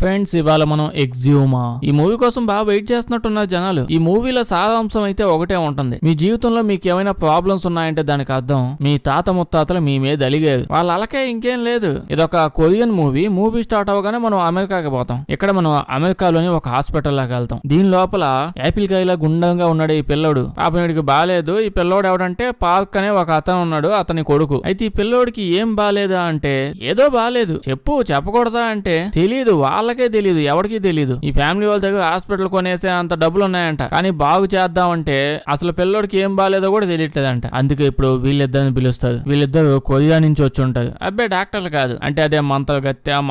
Friends, ఇవాళ మనం ఎగ్జ్యూమా ఈ మూవీ కోసం బాగా వెయిట్ చేస్తున్నట్టున్నారు జనాలు. ఈ మూవీలో సారాంశం అయితే ఒకటే ఉంటుంది. మీ జీవితంలో మీకు ఏమైనా ప్రాబ్లమ్స్ ఉన్నాయంటే దానికి అర్థం మీ తాత ముత్తాతలు మీ మీద అలిగారు. వాళ్ళ అలకే ఇంకేం లేదు. ఇదొక కొరియన్ మూవీ స్టార్ట్ అవగానే మనం అమెరికాకి పోతాం. ఇక్కడ మనం అమెరికాలోని ఒక హాస్పిటల్ లాగా వెళ్తాం. దీని లోపల యాపిల్ కాయలా గుండంగా ఉన్నాడు ఈ పిల్లోడు. పాపం వీడికి బాలేదు. ఈ పిల్లోడు ఎవడంటే పార్క్ అనే ఒక అతను ఉన్నాడు, అతని కొడుకు. అయితే ఈ పిల్లోడికి ఏం బాలేదా అంటే ఏదో బాలేదు. చెప్పకూడదా అంటే తెలియదు. వాళ్ళకే తెలియదు, ఎవరికి తెలియదు. ఈ ఫ్యామిలీ వాళ్ళ దగ్గర హాస్పిటల్ కొనేసే అంత డబ్బులు ఉన్నాయంట. కానీ బాగు చేద్దామంటే అసలు పిల్లోడికి ఏం బాలేదో కూడా తెలియట్లేదంట. అందుకే ఇప్పుడు వీళ్ళిద్దరిని పిలుస్తారు. వీళ్ళిద్దరు కొరియా నుంచి వచ్చి ఉంటారు. అబ్బాయి డాక్టర్లు కాదు, అంటే అదే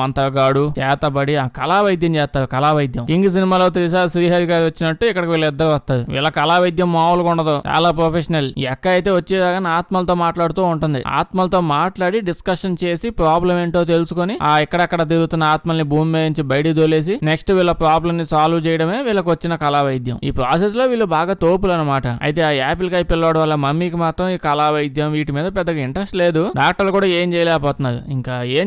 మంత్రగాడు చేతబడి ఆ కళా వైద్యం చేస్తారు. కళా వైద్యం కింగ్ సినిమాలో తెలుసా శ్రీహరి గారు వచ్చినట్టు ఇక్కడికి వీళ్ళిద్దరు వస్తారు. వీళ్ళ కళా వైద్యం మామూలుగా ఉండదు, చాలా ప్రొఫెషనల్. ఈ అక్క అయితే వచ్చేదాకా ఆత్మలతో మాట్లాడుతూ ఉంటుంది. ఆత్మలతో మాట్లాడి డిస్కషన్ చేసి ప్రాబ్లం ఏంటో తెలుసుకొని ఆ ఎక్కడెక్కడ తిరుగుతున్న ఆత్మల్ని భూమి మీద నుంచి బయట తోలేసి నెక్స్ట్ వీళ్ళ ప్రాబ్లం ని సాల్వ్ చేయడమే వీళ్ళకి వచ్చిన కళా వైద్యం. ఈ ప్రాసెస్ లో వీళ్ళు బాగా తోపులు అనమాట. అయితే ఆ యాపిల్ కాయ పిల్లవాడు వాళ్ళ మమ్మీకి మాత్రం ఈ కళా వైద్యం వీటి మీద పెద్దగా ఇంట్రెస్ట్ లేదు. డాక్టర్లు కూడా ఏం చేయలేకపోతున్నారు. ఇంకా ఏం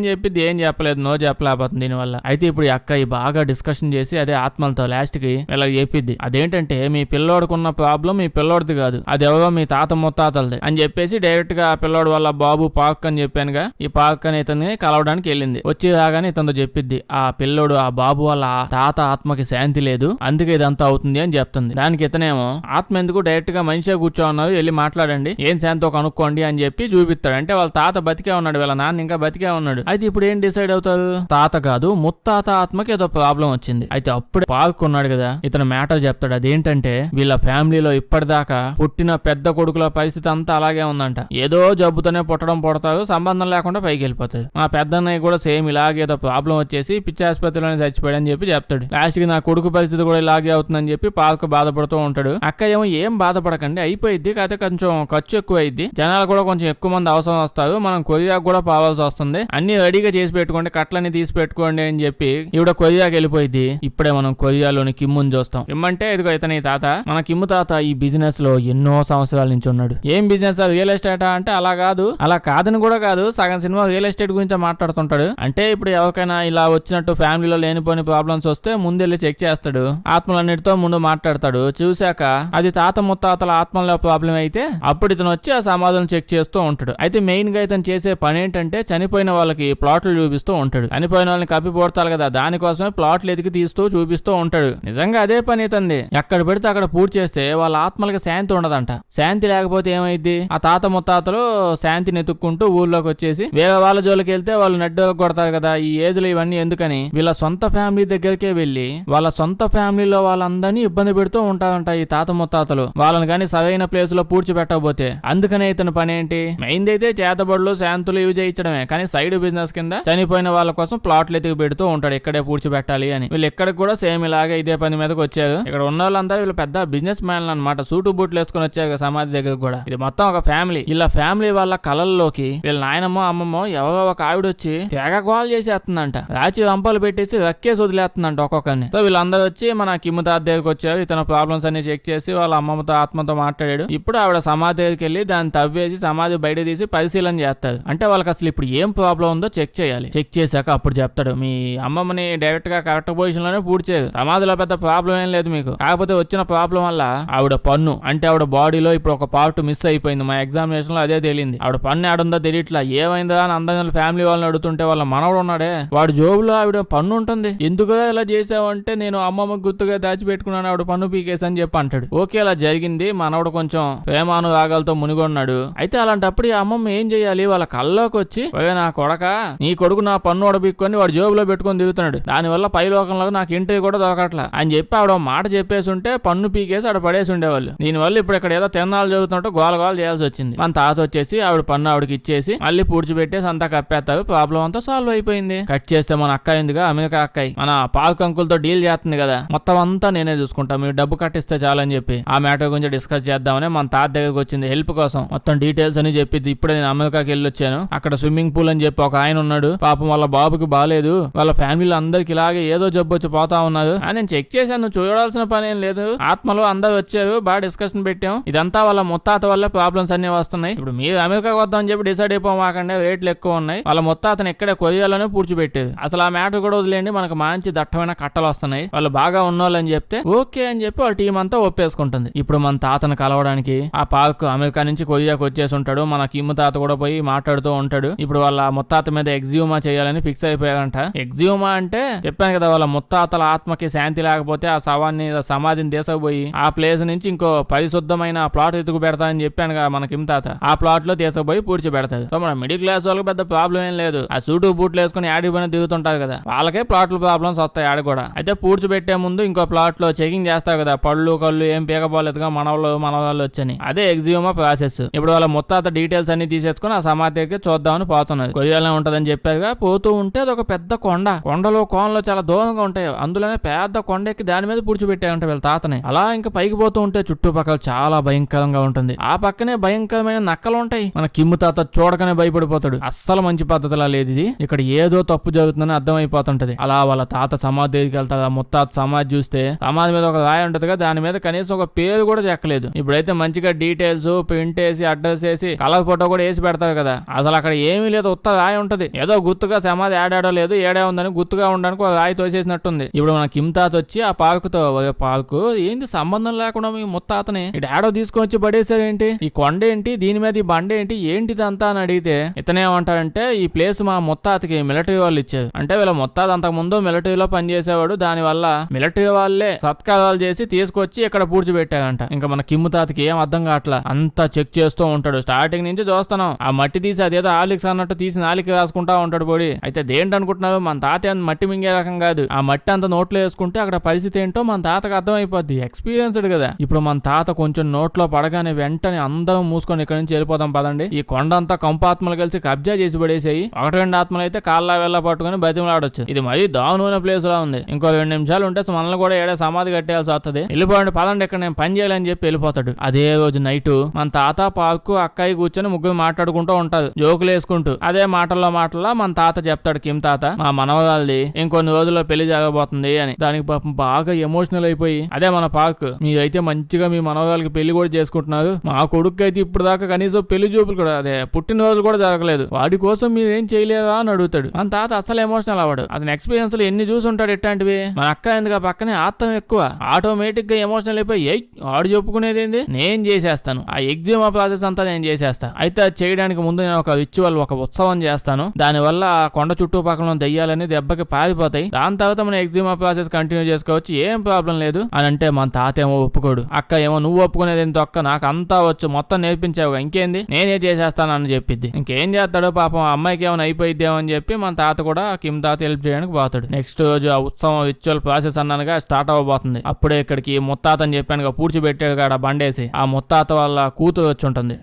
చెప్పలేదు, నో చెప్పలేకపోతుంది దీనివల్ల. అయితే ఇప్పుడు ఈ అక్క బాగా డిస్కషన్ చేసి అదే ఆత్మలతో లాస్ట్ కి వీళ్ళకి చెప్పిద్ది. అదేంటంటే మీ పిల్లోడుకున్న ప్రాబ్లం మీ పిల్లోడిది కాదు, అది ఎవరో మీ తాత ముత్తాతలది అని చెప్పేసి డైరెక్ట్ గా ఆ పిల్లోడు వాళ్ళ బాబు పార్క్ అని చెప్పానుగా, ఈ పార్క్ అని ఇతన్ని కలవడానికి వెళ్ళింది. వచ్చి రాగానే ఇతనితో చెప్పిద్ది ఆ పిల్లోడు ఆ బాబు వాళ్ళ తాత ఆత్మకి శాంతి లేదు, అందుకే ఇదంతా అవుతుంది అని చెప్తుంది. దానికి ఇతనేమో ఆత్మ ఎందుకు డైరెక్ట్ గా మనిషిగా కూర్చోన్నారు, వెళ్ళి మాట్లాడండి, ఏం శాంతో కనుక్కోండి అని చెప్పి చూపిస్తాడు. అంటే వాళ్ళ తాత బతికే ఉన్నాడు, వాళ్ళ నాన్న ఇంకా బతికే ఉన్నాడు. అయితే ఇప్పుడు ఏం డిసైడ్ అవుతారు, తాత కాదు ముత్తాత ఆత్మకి ఏదో ప్రాబ్లం వచ్చింది. అయితే అప్పుడే పార్క్ ఉన్నాడు కదా, ఇతను మ్యాటర్ చెప్తాడు. అదేంటంటే వీళ్ళ ఫ్యామిలీలో ఇప్పటిదాకా పుట్టిన పెద్ద కొడుకుల పరిస్థితి అంతా అలాగే ఉందంట. ఏదో జబ్బుతోనే పుడతారు, సంబంధం లేకుండా పైకి వెళ్ళిపోతారు. మా పెద్దన్నయ్య కూడా సేమ్ ఇలాగే ఏదో ప్రాబ్లం వచ్చేసి పిచ్చి ఆసుపత్రిలోనే చచ్చిపోయాడని చెప్పి చెప్తాడు. లాస్ట్ కి నా కొడుకు పరిస్థితి కూడా ఇలాగే అవుతుందని చెప్పి పార్క్ బాధపడుతూ ఉంటాడు. అక్క ఏం బాధపడకండి, అయిపోయింది, కాకపోతే కొంచెం ఖర్చు ఎక్కువ అయింది, జనాలు కూడా కొంచెం ఎక్కువ మంది అవసరం వస్తారు, మనం కొరియాకు కూడా పోవాల్సి వస్తుంది, అన్ని రెడీగా చేసి పెట్టుకోండి, కట్లన్నీ తీసి పెట్టుకోండి అని చెప్పి ఈవిడ కొరియాకి వెళ్ళిపోయింది. ఇప్పుడే మనం కొరియాలోని కిమ్ముని చూస్తాం. కిమ్మంటే ఇదిగో ఇతని తాత. మన కిమ్ము తాత ఈ బిజినెస్ లో ఎన్నో సంవత్సరాల నుంచి ఉన్నాడు. ఏం బిజినెస్, రియల్ ఎస్టేట్ అంటే అలా కాదని కూడా కాదు, సగం సినిమా రియల్ ఎస్టేట్ గురించి మాట్లాడుతుంటాడు. అంటే ఇప్పుడు ఎవరికైనా ఇలా వచ్చినట్టు ఫ్యామిలీలో లేనిపోని ప్రాబ్లమ్స్ వస్తే ముందెళ్ళి చెక్ చేస్తాడు, ఆత్మలన్నిటితో ముందు మాట్లాడతాడు. చూశాక అది తాత ముత్తాతల ఆత్మల ప్రాబ్లం అయితే అప్పుడు ఇతను వచ్చి ఆ సమాధానం చెక్ చేస్తూ ఉంటాడు. అయితే మెయిన్ గా ఇతను చేసే పని ఏంటంటే చనిపోయిన వాళ్ళకి ప్లాట్లు చూపిస్తూ ఉంటాడు. చనిపోయిన వాళ్ళని కప్పిపోడతారు కదా, దానికోసమే ప్లాట్లు ఎదిగి తీస్తూ చూపిస్తూ ఉంటాడు. నిజంగా అదే పని ఇతంది. ఎక్కడ పెడితే అక్కడ పూర్తి చేస్తే వాళ్ళ ఆత్మలకి శాంతి ఉండదంట. శాంతి లేకపోతే ఏమైంది, ఆ తాత ముత్తాతలు శాంతిని ఎత్తుక్కుంటూ ఊర్లోకి వచ్చేసి వేరే వాళ్ళ జోలికి వెళ్తే వాళ్ళు నెడ్డు కొడతారు కదా. ఈ ఏజ్లో ఇవన్నీ ఎందుకని వీళ్ళ సొంత ఫ్యామిలీ దగ్గరికే వెళ్ళి వాళ్ళ సొంత ఫ్యామిలీలో వాళ్ళందరినీ ఇబ్బంది పెడుతూ ఉంటారంట ఈ తాత ముత్తాతలు, వాళ్ళని కానీ సరైన ప్లేస్ లో పూడ్చిపెట్టకపోతే. అందుకనే ఇతని పని ఏంటి, మెయిన్ అయితే చేతబడులు శాంతులు ఇవి చేయించడమే, కానీ సైడ్ బిజినెస్ కింద చనిపోయిన వాళ్ళ కోసం ప్లాట్లు ఎత్తికి పెడుతూ ఉంటాడు, ఇక్కడే పూడ్చిపెట్టాలి అని. వీళ్ళు ఎక్కడికి కూడా సేమ్ ఇలాగే ఇదే పని మీదకి వచ్చారు. ఇక్కడ ఉన్న వాళ్ళంతా వీళ్ళు పెద్ద బిజినెస్ మ్యాన్లు అనమాట, సూటు బూట్లు వేసుకుని వచ్చారు సమాధి దగ్గర కూడా. ఇది మొత్తం ఒక ఫ్యామిలీ. ఇలా ఫ్యామిలీ వాళ్ళ కళల్లోకి వీళ్ళ నాయనమ్మో అమ్మమ్మో ఎవరో ఒక ఆవిడ వచ్చి తెగ కాల్ చేసేస్తుందంట, రాచి రంపాలు పెట్టేసి రక్కేసి వదిలేస్తుందంట ఒక్కొక్కరిని. సో వీళ్ళందరూ వచ్చి మన కిమ్ము తాత దగ్గరికి వచ్చారు. ఇతను ప్రాబ్లమ్స్ అన్ని చెక్ చేసి వాళ్ళ అమ్మమ్మతో ఆత్మతో మాట్లాడాడు. ఇప్పుడు ఆవిడ సమాధి దగ్గరికి వెళ్ళి దాన్ని తవ్వేసి సమాధి బయట తీసి పరిశీలన చేస్తారు. అంటే వాళ్ళకి అసలు ఇప్పుడు ఏం ప్రాబ్లం ఉందో చెక్ చేయాలి. చెక్ చేశాక అప్పుడు చెప్తాడు, మీ అమ్మమ్మని డైరెక్ట్ గా కరెక్ట్ పొజిషన్ లోనే పూడ్చేది, సమాధిలో పెద్ద ప్రాబ్లం ఏం లేదు మీకు, కాకపోతే వచ్చిన ప్రాబ్లం వల్ల ఆవిడ పన్ను, అంటే ఆవిడ బాడీలో ఇప్పుడు ఒక పార్ట్ మిస్ అయిపోయింది. మా ఎగ్జామినేషన్ లో అదే తెలియంది. ఆవిడ పన్ను ఆడుందో తెలియట్లా, ఏమైందా అని అందరి ఫ్యామిలీ వాళ్ళని అడుగుతుంటే వాళ్ళ మనవడు ఉన్నాడే వాడు జోబులో ఆవిడ పన్ను ఉంటుంది. ఎందుకు ఇలా చేసావంటే నేను అమ్మమ్మ గుర్తుగా దాచిపెట్టుకున్నాను, ఆవిడ పన్ను పీకేసి అని చెప్పి అంటాడు. ఓకే అలా జరిగింది, మనవడు కొంచెం ప్రేమానురాగాలతో మునిగొన్నాడు. అయితే అలాంటప్పుడు ఈ అమ్మమ్మ ఏం చేయాలి, వాళ్ళ కల్లోకి వచ్చి నా కొడక, నీ కొడుకు నా పన్ను ఒడబిక్కొని వాడు జోబులో పెట్టుకొని దిగుతున్నాడు, దానివల్ల పై లోకంలో నాకు ఇంటి కూడా దొరకట్లా అని చెప్పి ఆవిడ మాట చెప్పేసి ఉంటే పన్ను పీకేసి ఆవిడ పడేసి ఉండేవాళ్ళు. దీనివల్ల ఇప్పుడు ఇక్కడ ఏదో తిరణాలు జరుగుతుంటే గోల చేయాల్సి వచ్చింది. మన తాత వచ్చేసి ఆవిడ పన్ను ఆవిడకి ఇచ్చేసి మళ్ళీ పూడ్చిపెట్టేసి అంతా కప్పేస్తారు. ప్రాబ్లం అంతా సాల్వ్ అయిపోయింది. కట్ చేస్తే మన అక్క ఎందుగా అమెరికా అక్కయ్య మన పార్క్ అంకుల్తో డీల్ చేస్తుంది కదా, మొత్తం అంతా నేనే చూసుకుంటా, మీరు డబ్బు కట్టిస్తే చాలని చెప్పి ఆ మ్యాటర్ గురించి డిస్కస్ చేద్దామని మన తాత దగ్గరకు వచ్చింది హెల్ప్ కోసం. మొత్తం డీటెయిల్స్ అని చెప్పింది. ఇప్పుడే నేను అమెరికాకి వెళ్ళి వచ్చాను, అక్కడ స్విమ్మింగ్ పూల్ అని చెప్పి ఒక ఆయన ఉన్నాడు, పాపం వాళ్ళ బాబుకి బాలేదు, వాళ్ళ ఫ్యామిలీలో అందరికి ఇలాగే ఏదో జబ్బు వచ్చి పోతా ఉన్నారు అని నేను చెక్ చేశాను. చూడాల్సిన పని ఏం లేదు, ఆత్మలు అందరు వచ్చారు, బాగా డిస్కషన్ పెట్టాం, ఇదంతా వాళ్ళ ముత్తాత వల్ల ప్రాబ్లమ్స్ అన్ని వస్తున్నాయి. ఇప్పుడు మీరు అమెరికాకి వద్దామని చెప్పి డిసైడ్ అయిపోమాకండి, రేట్లు ఎక్కువ ఉన్నాయి. వాళ్ళ ముత్తాతను ఇక్కడే కొరియాలోనే పూడ్చిపెట్టేది. అసలు ఆ మ్యాటర్ కూడా కాదులేండి మనకు మంచి దట్టమైన కట్టలు వస్తున్నాయి, వాళ్ళు బాగా ఉన్నోళ్ళని చెప్తే ఓకే అని చెప్పి వాళ్ళ టీం అంతా ఒప్పేసుకుంటుంది. ఇప్పుడు మన తాతను కలవడానికి ఆ పార్క్ అమెరికా నుంచి కొరియాకి వచ్చేసి ఉంటాడు. మన కిమ్ము తాత కూడా పోయి మాట్లాడుతూ ఉంటాడు. ఇప్పుడు వాళ్ళ ముత్తాత మీద ఎగ్జియూమా చేయాలని ఫిక్స్ అయిపోయారంట. ఎగ్జియూమా అంటే చెప్పాను కదా, వాళ్ళ ముత్తాతల ఆత్మకి శాంతి లేకపోతే ఆ శవాన్ని సమాధిని తీసుకుపోయి ఆ ప్లేస్ నుంచి ఇంకో పరిశుద్ధమైన ప్లాట్ ఎత్తుకు పెడతా అని చెప్పాను కదా మన కిమ్ తాత. ఆ ప్లాట్ లో తీసుకుపోయి పూడ్చి పెడతాడు. సో మన మిడిల్ క్లాస్ వాళ్ళకి పెద్ద ప్రాబ్లం ఏం లేదు. ఆ సూటు బూట్లు వేసుకుని యాడి పైన దిగుతుంటారు కదా, వాళ్ళకే ప్లాట్లు ప్రాబ్లమ్స్ వస్తాయి ఆడ కూడా. అయితే పూడ్చి పెట్టే ముందు ఇంకో ప్లాట్ లో చెకింగ్ చేస్తారు కదా, పళ్ళు కళ్ళు ఏం పీకపోలేదుగా మనవాళ్ళు వచ్చని. అదే ఎగ్జియూమా ప్రాసెస్. ఇప్పుడు వాళ్ళ ముత్తాత డీటెయిల్స్ అన్ని తీసేసుకుని ఆ సమాధికి చూద్దామని పోతున్నది. కొరియాలో ఉంటదని చెప్పారుగా. పోతూ ఉంటే అది ఒక పెద్ద కొండలో కోనలో చాలా దూరంగా ఉంటాయి. అందులోనే పెద్ద కొండ ఎక్కి దాని మీద పూడ్చిపెట్టారంట వీళ్ళ తాతని. అలా ఇంకా పైకి పోతూ ఉంటే చుట్టుపక్కల చాలా భయంకరంగా ఉంటుంది. ఆ పక్కనే భయంకరమైన నక్కలు ఉంటాయి. మన కిమ్ము తాత చూడకనే భయపడిపోతాడు. అస్సలు మంచి పద్ధతిలా లేదు ఇది. ఇక్కడ ఏదో తప్పు జరుగుతుందని అర్థమైపోతుంటది. అలా వాళ్ళ తాత సమాధి దగ్గరికి వెళ్తాడు. ఆ ముత్తాత సమాధి చూస్తే సమాధి మీద ఒక రాయి ఉంటది కదా, దాని మీద కనీసం ఒక పేరు కూడా చెక్కలేదు. ఇప్పుడైతే మంచిగా డీటెయిల్స్ ప్రింట్ వేసి అడ్రస్ వేసి కలర్ ఫోటో కూడా వేసి పెడతారు కదా, అసలు అక్కడ ఏమీ లేదు, ఉత్త రాయి ఉంటది. ఏదో గుర్తుగా సమాధి ఆడాడో లేదు ఏడే ఉందని గుర్తుగా ఉండడానికి ఒక రాయి తోసేసినట్టుంది. ఇప్పుడు మన కిమ్ తాత వచ్చి ఆ పార్కుతో పార్కు ఏంది సంబంధం లేకుండా మీ ముత్తాతని ఆడో తీసుకొని వచ్చి పడేసారేంటి, ఈ కొండ ఏంటి, దీని మీద ఈ బండ ఏంటి, ఏంటిదంతా అని అడిగితే ఇతనేమంటాడంటే ఈ ప్లేస్ మా ముత్తాతకి మిలిటరీ వాళ్ళు ఇచ్చారు. అంటే వీళ్ళ ముత్తాత అంతకు ముందు మిలిటరీలో పనిచేసేవాడు, దాని వల్ల మిలిటరీ వాళ్ళే సత్కారాలు చేసి తీసుకొచ్చి ఇక్కడ పూడ్చిపెట్టారంట. ఇంకా మన కిమ్ము తాతకి ఏం అర్థం కావట్లా, అంతా చెక్ చేస్తూ ఉంటాడు. స్టార్టింగ్ నుంచి చూస్తున్నాం ఆ మట్టి తీసి అదేదో ఆలిక్స్ అన్నట్టు తీసి నాలికి రాసుకుంటా ఉంటాడు పొడి. అయితే దేంటి అనుకుంటున్నారు, మన తాత మట్టి మింగే రకం కాదు. ఆ మట్టి అంత నోట్లో వేసుకుంటే అక్కడ పరిస్థితి ఏంటో మన తాతకు అర్థమైపోద్ది, ఎక్స్పీరియన్స్డ్ కదా. ఇప్పుడు మన తాత కొంచెం నోట్లో పడగానే వెంటనే అందరం మూసుకొని ఇక్కడ నుంచి వెళ్ళిపోతాం పదండి. ఈ కొండ అంతా కంపాత్మలు కలిసి కబ్జా చేసి పడేసాయి. ఒకటి రెండు ఆత్మలు అయితే కాళ్ళ వెళ్ళ పట్టుకుని బతిమలాడొచ్చు. ఇది మరీ దారుణమైన ప్లేస్ లా ఉంది. ఇంకో 2 నిమిషాలు ఉంటే మనల్ని కూడా ఏడా సమాధి కట్టేయాల్సి వస్తుంది. వెళ్ళిపోండి పదండి, ఇక్కడ నేను పని చేయాలని చెప్పి వెళ్ళిపోతాడు. అదే రోజు నైట్ మన తాత పార్కు అక్కయ్య కూర్చొని ముగ్గురు మాట్లాడుకుంటూ ఉంటారు, జోకులు వేసుకుంటూ. అదే మాటల్లో మన తాత చెప్తాడు కిమ్ తాత, మా మనవరాల్ది ఇంకొన్ని రోజుల్లో పెళ్లి జరగబోతుంది అని. దానికి పాపం బాగా ఎమోషనల్ అయిపోయి, అదే మన పార్క్ మీరైతే మంచిగా మీ మనవరాలకి పెళ్లి కూడా చేసుకుంటున్నారు, మా కొడుకు అయితే ఇప్పుడు దాకా కనీసం పెళ్లి చూపులు కూడా అదే పుట్టినరోజులు కూడా జరగలేదు, వాడి కోసం మీరు ఏం చేయలేదా అని అడుగుతాడు. మన తాత అసలు ఎమోషనల్ అవ్వడు. అతని ఎక్స్పీరియన్స్ లో ఎన్ని చూసి ఉంటాడు ఇట్లాంటివి. మన అక్క ఎందుకు పక్కనే ఆత్మ ఎక్కువ, ఆటోమేటిక్ గా ఎమోషనల్ అయిపోయి వాడు చెప్పుకునేది ఏంది, నేను చేసేస్తాను ఆ ఎగ్జిమా ప్రాసెస్ అంతా నేను చేసేస్తా. అయితే అది చేయడానికి ముందు నేను ఒక రిచువల్ ఒక ఉత్సవం చేస్తాను, దానివల్ల ఆ కొండ చుట్టుపక్కల దెయ్యాలని దెబ్బకి పారిపోతాయి, దాని తర్వాత మన ఎగ్జిమా ప్రాసెస్ కంటిన్యూ చేసుకోవచ్చు, ఏం ప్రాబ్లం లేదు అని అంటే మన తాత ఏమో ఒప్పుకోడు. అక్క ఏమో నువ్వు ఒప్పుకునేది ఎంత ఒక్క నాకు అంతా వచ్చు మొత్తం నేర్పించావుగా ఇంకేంది నేనే చేసేస్తాను అని చెప్పిద్ది. ఇంకేం చేస్తాడో పాపం అమ్మాయికి ఏమైనా అయిపోయిద్దేమో అని చెప్పి మన తాత కూడా కిమ్ తాత హెల్ప్ చేయడానికి పోతాడు. నెక్స్ట్ రోజు ఆ ఉత్సవం రిచువల్ ప్రాసెస్ అన్నానుగా స్టార్ట్ అవ్వబోతుంది. అప్పుడే ఇక్కడికి ముత్తాత అని చెప్పాను పూడ్చిపెట్టాడు కాడ బండేసి ఆ ముత్తాత వాళ్ళ కూతురు వచ్చి ఉంటుంది.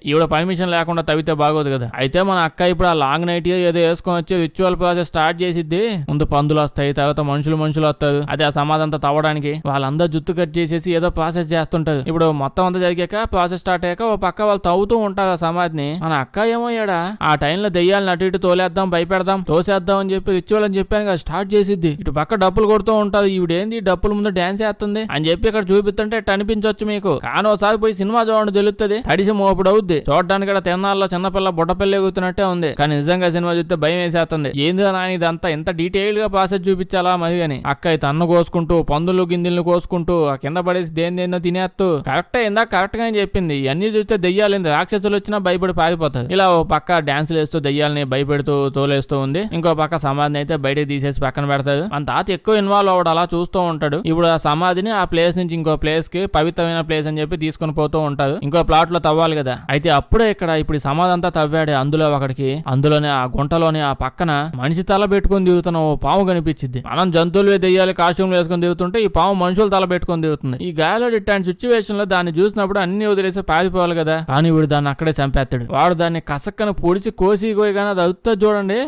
ఈవిడ పర్మిషన్ లేకుండా తవ్వితే బాగోదు కదా. అయితే మన అక్క ఇప్పుడు ఆ లాంగ్ నైట్ ఏదో వేసుకొని వచ్చి రిచువల్ ప్రాసెస్ స్టార్ట్ చేసిద్ది. ముందు పందులు వస్తాయి, తర్వాత మనుషులు వస్తారు. అదే ఆ సమాధంతా తవ్వడానికి వాళ్ళందరూ జుత్తు కట్ చేసేసి ఏదో ప్రాసెస్ చేస్తుంటారు. ఇప్పుడు మొత్తం అంతా జరిగాక ప్రాసెస్ స్టార్ట్ అయ్యాక ఓ పక్క వాళ్ళు తవ్వుతూ ఉంటారు ఆ సమాధిని. మన అక్క ఏమో ఆ టైంలో దెయ్యాలను అటు ఇటు తోలేద్దాం భయపెడదాం తోసేద్దాం అని చెప్పి రిచువల్ అని చెప్పాను కదా స్టార్ట్ చేసిద్ది. ఇటు పక్క డప్పులు కొడుతూ ఉంటారు. ఈవిడేంది డప్పుల ముందు డాన్స్ చేస్తుంది అని చెప్పి ఇక్కడ చూపిస్తుంటే అనిపించవచ్చు మీకు, కానీ ఒకసారి పోయి సినిమా చూడండి తెలుస్తుంది. తడిసి మోపుడు అవుద్ది చూడడానికి కూడా తిన్నాళ్ళలో చిన్నపిల్ల బుడ్డపిల్ల ఎగుతున్నట్టే ఉంది, కానీ నిజంగా సినిమా చూస్తే భయం వేసేస్తుంది. ఏందో నాని ఇదంతా ఎంత డీటెయిల్ గా ప్రాసెస్ చూపించాలా మరి అని. అక్క అయితే అన్ను కోసుకుంటూ పందులు గిందిల్ని కోసుకుంటూ ఆ కింద పడేసి దేన్నో తినేస్తూ కరెక్టే ఇందాక కరెక్ట్ గా చెప్పింది. ఇవన్నీ చూస్తే దెయ్యాలింది రాక్షసులు వచ్చినా భయపడి పారిపోతారు. ఇలా ఓ పక్క డాన్సులు వేస్తూ దెయ్యాలని భయపెడుతూ తోలేస్తూ ఉంది. ఇంకో పక్క సమాధిని అయితే బయటకు తీసేసి పక్కన పెడతాడు. మన తాత ఎక్కువ ఇన్వాల్వ్ అవ్వడు, అలా చూస్తూ ఉంటాడు. ఇప్పుడు ఆ సమాధిని ఆ ప్లేస్ నుంచి ఇంకో ప్లేస్ కి పవిత్రమైన ప్లేస్ అని చెప్పి తీసుకుని పోతూ ఉంటారు. ఇంకో ప్లాట్ లో తవ్వాలి కదా. అయితే అప్పుడే ఇక్కడ ఇప్పుడు సమాధి అంతా తవ్వాడు. అందులోనే ఆ గుంటలోనే ఆ పక్కన మనిషి తల పెట్టుకుని దిగుతున్న ఓ పాము కనిపించింది. మనం జంతువులు దెయ్యాలి కాస్ట్యూమ్ వేసుకుని దిగుతుంటే ఈ పాము మనుషులు తల పెట్టుకుని దిగుతుంది. ఈ గాలిలో ఇట్లాంటి సిచ్యువేషన్ లో దాన్ని చూసినప్పుడు అన్ని వదిలేసి పారిపోవాలి కదా, కానీ వీడు దాన్ని అక్కడే చంపేస్తాడు. వాడు దాన్ని కసక్కన పొడిచి కోసి కోయగానే అది అవుతుంది చూడండి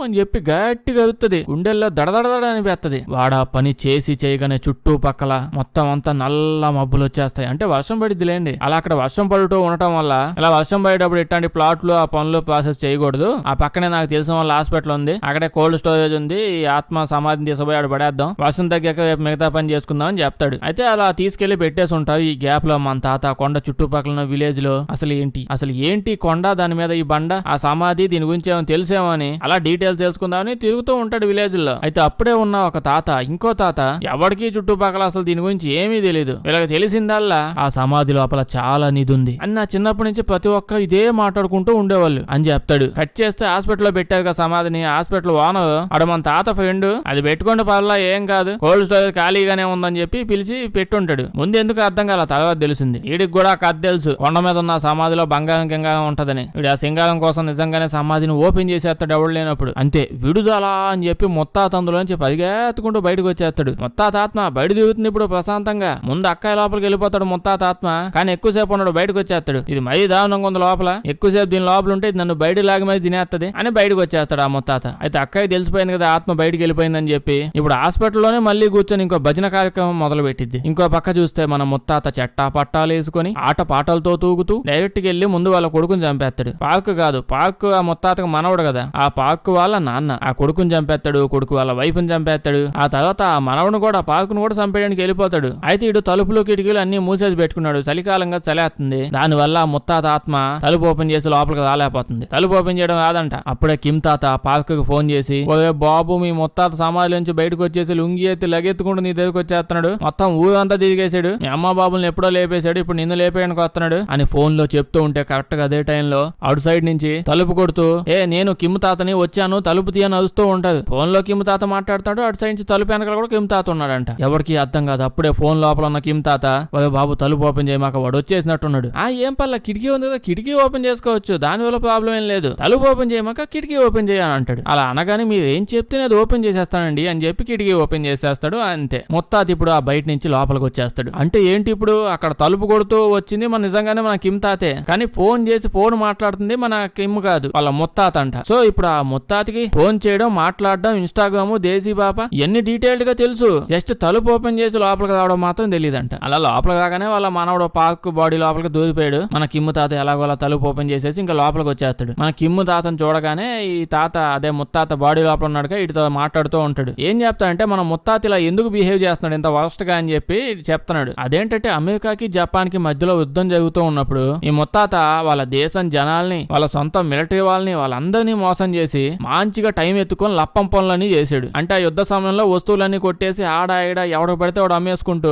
అని చెప్పి గట్టిగా అరుతుంది, గుండెల్లో దడదడదడ అనిపిస్తుంది. వాడు ఆ పని చేసి చేయగానే చుట్టుపక్కల మొత్తం అంతా నల్ల మబ్బులు వచ్చేస్తాయి. అంటే వర్షం పడిద్దిలేండి. అలా అక్కడ వర్షం పడుతూ ఉండటం వల్ల ఇలా వర్షం పడేటప్పుడు ఇట్లాంటి ప్లాట్లు ఆ పనులు ప్రాసెస్ చేయకూడదు. ఆ పక్కనే నాకు తెలిసిన వాళ్ళ హాస్పిటల్ ఉంది, అక్కడే కోల్డ్ స్టోరేజ్ ఉంది, ఈ ఆత్మ సమాధిని తీసుకుపోయి ఆడ పడేద్దాం, వర్షం తగ్గాక మిగతా పని చేసుకుందాం అని చెప్తాడు. అయితే అలా తీసుకెళ్లి పెట్టేసి ఉంటారు. ఈ గ్యాప్ లో మన తాత కొండ చుట్టుపక్కల విలేజ్ లో అసలు ఏంటి కొండ, దాని మీద ఈ బండ, ఆ సమాధి, దీని గురించి ఏమో తెలిసేమో అని అలా డీటెయిల్ డీటెయిల్స్ తెలుసుకుందామని తిరుగుతూ ఉంటాడు విలేజ్ లో. అయితే అప్పుడే ఉన్న ఒక తాత ఇంకో తాత ఎవరికి చుట్టుపక్కల అసలు దీని గురించి ఏమీ తెలియదు. వీళ్ళకి తెలిసిందల్లా ఆ సమాధి లోపల చాలా నిధి ఉంది అని నా చిన్నప్పటి నుంచి ప్రతి ఒక్క ఇదే మాట్లాడుకుంటూ ఉండేవాళ్ళు అని చెప్తాడు. కట్ చేస్తే హాస్పిటల్ లో పెట్టారు కదా సమాధిని. హాస్పిటల్ ఓనర్ అక్కడ మన తాత ఫ్రెండ్ అది పెట్టుకుంటే పర్లా ఏం కాదు కోల్డ్ స్టోరేజ్ ఖాళీగానే ఉందని చెప్పి పిలిచి పెట్టుంటాడు. ముందు ఎందుకు అర్థం కాల, తర్వాత తెలిసింది. వీడికి కూడా కథ తెలుసు కొండ మీద ఉన్న సమాధిలో బంగారం కింగారం ఉంటదని. వీడు ఆ సింగారం కోసం నిజంగానే సమాధిని ఓపెన్ చేసేస్తాడు ఎవడు లేనప్పుడు. అంతే విడుదల అని చెప్పి ముత్తాత అందులోంచి పరిగెత్తుకుంటూ బయటకు వచ్చేస్తాడు. ముత్తాత ఆత్మ బయట దిగుతుంది ఇప్పుడు ప్రశాంతంగా. ముందు అక్కాయి లోపలికి వెళ్ళిపోతాడు ముత్తాత ఆత్మ, కానీ ఎక్కువసేపు ఉన్నాడు బయటకు వచ్చేస్తాడు. ఇది మరీ దారుణంగా ఉంది లోపల, ఎక్కువసేపు దీని లోపల ఉంటే నన్ను బయట లాగి మరి తినేస్తుంది అని బయటకు వచ్చేస్తాడు ఆ ముత్తాత. అయితే అక్కాయి తెలిసిపోయింది కదా ఆత్మ బయటకు వెళ్ళిపోయిందని చెప్పి ఇప్పుడు హాస్పిటల్లోనే మళ్ళీ కూర్చొని ఇంకో భజన కార్యక్రమం మొదలు పెట్టింది. ఇంకో పక్క చూస్తే మన ముత్తాత చెట్టా పట్టాలు వేసుకొని ఆట పాటలతో తూగుతూ డైరెక్ట్ గా వెళ్లి ముందు వాళ్ళ కొడుకుని చంపేస్తాడు. పార్క్ కాదు, పార్క్ ఆ ముత్తాతకు మనవడు కదా, ఆ పార్క్ వాళ్ళ నాన్న ఆ కొడుకుని చంపేస్తాడు. కొడుకు వాళ్ళ వైఫ్ ని చంపేస్తాడు. ఆ తర్వాత ఆ మనవను కూడా పార్కును కూడా చంపేయడానికి వెళ్ళిపోతాడు. అయితే ఇటు తలుపులు కిటికీలు అన్ని మూసేసి పెట్టుకున్నాడు. చలికాలంగా చలేస్తుంది. దాని వల్ల ముత్తాత ఆత్మ తలుపు ఓపెన్ చేసి లోపలికి రాలేకపోతుంది. తలుపు ఓపెన్ చేయడం రాదంట. అప్పుడే కిమ్ తాత పార్క్ కి ఫోన్ చేసి, ఒరే బాబు మీ ముత్తాత సమాధి నుంచి బయటకు వచ్చేసి లుంగి ఎత్తి లగెత్తుకుంటూ నీ దగ్గరికి వచ్చేస్తున్నాడు, మొత్తం ఊరంతా తిరిగేశాడు, మీ అమ్మ బాబుల్ని ఎప్పుడో లేపేశాడు, ఇప్పుడు నిన్ను లేపేయడానికి వస్తున్నాడు అని ఫోన్ లో చెప్తూ ఉంటే కరెక్ట్ గా అదే టైంలో అవుట్ సైడ్ నుంచి తలుపు కొడుతూ నేను కిమ్ తాతని వచ్చాను తలుపు తీయని అరుస్తూ ఉంటది. ఫోన్ లో కిమ్ తాత మాట్లాడుతాడు. అటు సైడ్ నుంచి తలుపు వెనకాల కూడా కిమ్ తాత ఉన్నాడంట. ఎవరికి అర్థం కాదు. అప్పుడే ఫోన్ లోపల ఉన్న కిమ్ తాత, ఒరే బాబు తలుపు ఓపెన్ చేయమాక వాడు వచ్చేసినట్టున్నాడు. ఏం పర్లా కిటికీ ఉంది కదా కిటికీ ఓపెన్ చేసుకోవచ్చు, దానివల్ల ప్రాబ్లం ఏం లేదు, తలుపు ఓపెన్ చేయమాక కిటికీ ఓపెన్ చేయని అంటాడు. అలా అనగానే మీరు ఏం చెప్తే అది ఓపెన్ చేసేస్తానండి అని చెప్పి కిటికీ ఓపెన్ చేసేస్తాడు. అంతే ముత్తాత ఇప్పుడు ఆ బయట నుంచి లోపలికి వచ్చేస్తాడు. అంటే ఏంటి ఇప్పుడు అక్కడ తలుపు కొడుతూ వచ్చింది మన నిజంగానే మన కిమ్ తాతే, కానీ ఫోన్ చేసి ఫోన్ మాట్లాడుతుంది మన కిమ్ కాదు వాళ్ళ ముత్తాత అంట. సో ఇప్పుడు ఆ ముత్తాతకి ఫోన్ చేయడం మాట్లాడడం ఇన్స్టాగ్రామ్ దేశీ బాప ఇవన్నీ డీటెయిల్డ్ గా తెలుసు. జస్ట్ తలుపు ఓపెన్ చేసి లోపలికి రావడం మాత్రం తెలియదంట. అలా లోపలికి రాగానే వాళ్ళ మనవడు పార్క్ బాడీ లోపలికి దూరిపోయాడు. మన కిమ్ తాత ఎలాగోలా తలుపు ఓపెన్ చేసేసి ఇంకా లోపలికి వచ్చేస్తాడు. మన కిమ్ తాతను చూడగానే ఈ తాత అదే ముత్తాత బాడీ లోపల ఉన్నాడుగా ఇటుతో మాట్లాడుతూ ఉంటాడు. ఏం చెప్తాడంటే మన ముత్తాత ఇలా ఎందుకు బిహేవ్ చేస్తున్నాడు ఇంత వర్స్ట్ గా అని చెప్పి చెప్తున్నాడు. అదేంటంటే అమెరికాకి జపాన్ కి మధ్యలో యుద్ధం జరుగుతూ ఉన్నప్పుడు ఈ ముత్తాత వాళ్ళ దేశం జనాల్ని వాళ్ళ సొంత మిలిటరీ వాళ్ళని వాళ్ళందరినీ మోసం చేసి మంచిగా టైం ఎత్తుకొని లప్పం పనులన్నీ చేశాడు. అంటే ఆ యుద్ధ సమయంలో వస్తువులన్నీ కొట్టేసి ఆడ ఎవడు పడితే వాడు అమ్మేసుకుంటూ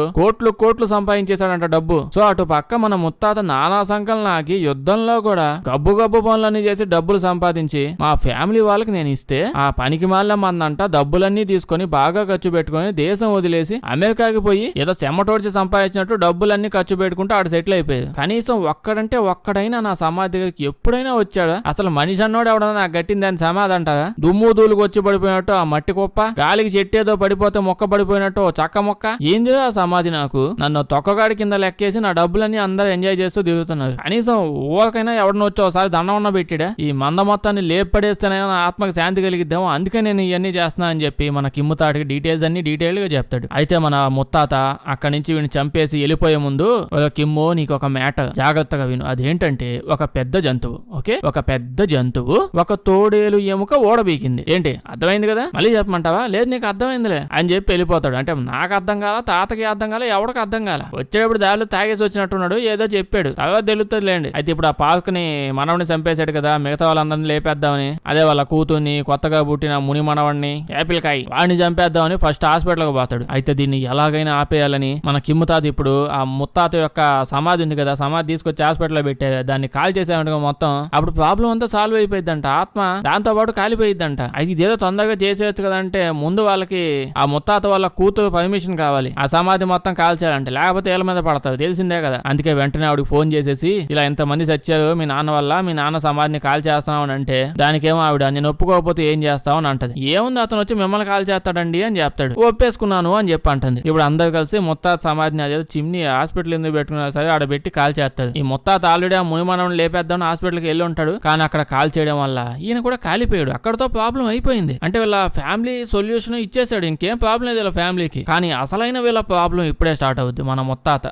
కోట్లు సంపాదించేశాడంట డబ్బు. సో అటు పక్క మన ముత్తాత నానా సంకలనం నాకి యుద్ధంలో కూడా గబ్బు పనులన్నీ చేసి డబ్బులు సంపాదించి మా ఫ్యామిలీ వాళ్ళకి నేను ఇస్తే ఆ పనికి మాల మందంట డబ్బులన్నీ తీసుకొని బాగా ఖర్చు పెట్టుకొని దేశం వదిలేసి అమెరికాకి పోయి ఏదో చెమటోడ్చి సంపాదించినట్టు డబ్బులన్నీ ఖర్చు పెట్టుకుంటూ ఆడ సెటిల్ అయిపోయేది. కనీసం ఒక్కడైనా నా సమాధి దగ్గరికి ఎప్పుడైనా వచ్చాడా? అసలు మనిషి అన్నోడు ఎవడన్నా నాకు గట్టింది అని సమాధి అంటారా? దుమ్ము దూలుకు వచ్చి పడిపోయినట్టు ఆ మట్టి కుప్ప, గాలికి చెట్టేదో పడిపోతే మొక్క పడిపోయినట్టు చక్క మొక్క, ఏంది ఆ సమాధి? నాకు నన్ను తొక్కగాడి కింద లెక్కేసి నా డబ్బులన్నీ అందరూ ఎంజాయ్ చేస్తూ దిగుతున్నారు. కనీసం ఊరికైనా ఎవడన్నా వచ్చి ఒకసారి దండం ఉన్న పెట్టిడా? ఈ మంద మొత్తాన్ని లేపడేస్తేనైనా నా ఆత్మకి శాంతి కలిగిద్దాము, అందుకే నేను ఇవన్నీ చేస్తున్నా అని చెప్పి మన కిమ్ముతాడికి డీటెయిల్స్ అన్ని డీటెయిల్ గా చెప్తాడు. అయితే మన ముత్తాత అక్కడి నుంచి వీడిని చంపేసి వెళ్ళిపోయే ముందు, కిమ్ము నీకు ఒక మ్యాటర్ జాగ్రత్తగా విను. అదేంటంటే ఒక పెద్ద జంతువు, ఓకే, ఒక పెద్ద జంతువు ఒక తోడేలు ఎముక ఓడబీకింది. ఏంటి అర్థమైంది కదా? మళ్ళీ చెప్పమంటావా? లేదు నీకు అర్థమైందిలే అని చెప్పి వెళ్ళిపోతాడు. అంటే నాకు అర్థం కాల, తాతకి అర్థం కాల, ఎవడికి అర్థం కాల. వచ్చేటప్పుడు దారిలో తాగేసి వచ్చినట్టున్నాడు, ఏదో చెప్పాడు, తర్వాత తెలుస్తుంది లేండి. అయితే ఇప్పుడు ఆ పార్క్ ని మనవని చంపేశాడు కదా, మిగతా వాళ్ళందరినీ లేపేద్దామని, అదే వాళ్ళ కూతుర్ని కొత్తగా పుట్టిన ముని మనవడిని యాపిల్ కాయ వాడిని చంపేద్దామని ఫస్ట్ హాస్పిటల్ కి పోతాడు. అయితే దీన్ని ఎలాగైనా ఆపేయాలని మన కిమ్ముతాత ఇప్పుడు ఆ ముత్తాత యొక్క సమాధి ఉంది కదా, సమాధి తీసుకొచ్చి హాస్పిటల్లో పెట్టే దాన్ని కాల్ చేసామంట మొత్తం. అప్పుడు ప్రాబ్లం అంతా సాల్వ్ అయిపోయిందంట, ఆత్మ దాంతో పాటు కాలిపోయిద్దంట. అయితే ఇదేదో తొందరగా చేసేయచ్చు కదా అంటే ముందు వాళ్ళకి ఆ ముత్తాత వాళ్ళ కూతురు పర్మిషన్ కావాలి, ఆ సమాధి మొత్తం కాల్చాలంటే, లేకపోతే ఏళ్ళ మీద పడతారు తెలిసిందే కదా. అందుకే వెంటనే ఆవిడకి ఫోన్ చేసేసి ఇలా ఎంతమంది చచ్చారు మీ నాన్న వల్ల, మీ నాన్న సమాధిని కాల్ చేస్తావు అని అంటే, దానికేమో ఆవిడ నేను ఒప్పుకోకపోతే ఏం చేస్తావు అని అంటది. ఏముంది అతను వచ్చి మిమ్మల్ని కాల్ చేస్తాడండి అని చెప్తాడు. ఒప్పేసుకున్నాను అని చెప్పి అంటుంది. ఇప్పుడు అందరు కలిసి ముత్తాత సమాధిని అదే చిమ్ని హాస్పిటల్ ఎందుకు పెట్టుకున్నా సరే ఆడ పెట్టి కాల్ చేస్తారు. ఈ ముత్తాత ఆల్రెడీ ఆ మునిమనం లేపేద్దామని హాస్పిటల్కి వెళ్ళి ఉంటాడు, కానీ అక్కడ కాల్ చేయడం వల్ల ఈయన కూడా కాలిపోయాడు. అక్కడతో ప్రాబ్లం అయిపోయింది. అంటే వీళ్ళ ఫ్యామిలీ సొల్యూషన్ ఇచ్చేసాడు, ఇంకేం ప్రాబ్లం లేదు వీళ్ళ ఫ్యామిలీకి. కానీ అసలైన వీళ్ళ ప్రాబ్లం ఇప్పుడే స్టార్ట్ అవుద్ది మన ముత్తాత